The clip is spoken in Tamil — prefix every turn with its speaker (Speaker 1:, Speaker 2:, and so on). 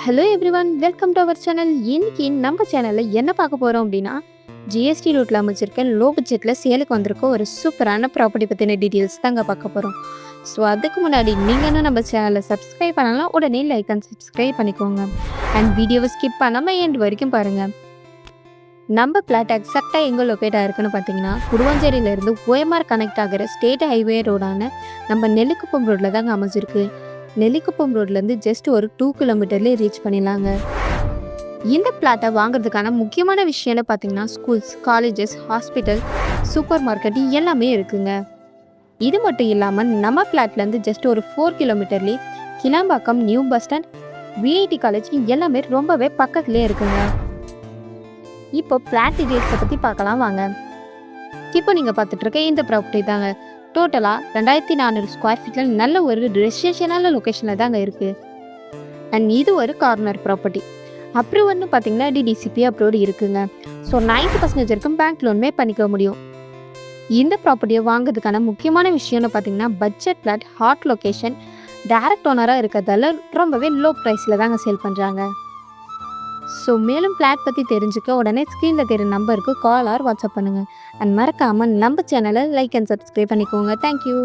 Speaker 1: Hello everyone, welcome to our channel. இன்னைக்கு நம்ம சேனலில் என்ன பார்க்க போகிறோம் அப்படின்னா, ஜிஎஸ்டி ரூட்டில் அமைச்சிருக்க லோ பட்ஜெட்டில் சேலுக்கு வந்திருக்க ஒரு சூப்பரான ப்ராப்பர்ட்டி பற்றின டீட்டெயில்ஸ் தாங்க பார்க்க போகிறோம். ஸோ அதுக்கு முன்னாடி நீங்கள் இன்னும் நம்ம சேனலை சப்ஸ்கிரைப் பண்ணலாம், உடனே லைக் அண்ட் சப்ஸ்கிரைப் பண்ணிக்கோங்க. அண்ட் வீடியோவை ஸ்கிப் பண்ணாமல் எண்ட் வரைக்கும் பாருங்கள். நம்ம பிளாட் எக்ஸாக்டாக எங்கே லொக்கேட் ஆகிருக்குன்னு பார்த்தீங்கன்னா, குடுவாஞ்சேரியிலேருந்து ஓஎம்ஆர் கனெக்ட் ஆகிற ஸ்டேட் ஹைவே ரோடான நம்ம நெல்லிக்குப்பம் ரோட்டில் தாங்க அமைச்சிருக்கு. நெல்லிக்குப்பம் ரோட்லேருந்து ஜஸ்ட் ஒரு 2 கிலோமீட்டர்லேயே ரீச் பண்ணிடலாங்க. இந்த பிளாட்டை வாங்குறதுக்கான முக்கியமான விஷயம்னு பார்த்தீங்கன்னா, schools, colleges, hospital, super market எல்லாமே இருக்குங்க. இது மட்டும் இல்லாமல் நம்ம பிளாட்லேருந்து ஜஸ்ட் ஒரு 4 கிலோமீட்டர்லேயே Kilambakkam, new bus stand, VIT college எல்லாமே ரொம்பவே பக்கத்துலேயே இருக்குங்க. இப்போ பிளாட் டீட்டெயில்ஸை பற்றி பார்க்கலாம் வாங்க. இப்போ நீங்கள் பார்த்துட்டு இருக்க இந்த ப்ராப்பர்ட்டி தாங்க. டோட்டலாக 2400 ஸ்கொயர் ஃபீட்டில் நல்ல ஒரு ரெசிடென்ஷியலான லொக்கேஷனில் தாங்க இருக்குது. அண்ட் இது ஒரு கார்னர் ப்ராப்பர்ட்டி. அப்ரூவல்னு பார்த்தீங்கன்னா டிடிசிபி அப்ரூவல் இருக்குங்க. ஸோ 90% வரைக்கும் பேங்க் லோனுமே பண்ணிக்க முடியும். இந்த ப்ராப்பர்ட்டியை வாங்குறதுக்கான முக்கியமான விஷயம்னு பார்த்தீங்கன்னா, budget flat, hot location, direct ஓனராக இருக்கிறதால ரொம்பவே லோ ப்ரைஸில் தாங்க சேல் பண்ணுறாங்க. ஸோ மேலும் பிளாட் பற்றி தெரிஞ்சுக்க உடனே ஸ்க்ரீனில் தெரியுற நம்பருக்கு கால் ஆர் வாட்ஸ்அப் பண்ணுங்கள். அண்ட் மறக்காமல் நம்ம சேனலை லைக் அண்ட் சப்ஸ்கிரைப் பண்ணிக்கோங்க. தேங்க்யூ.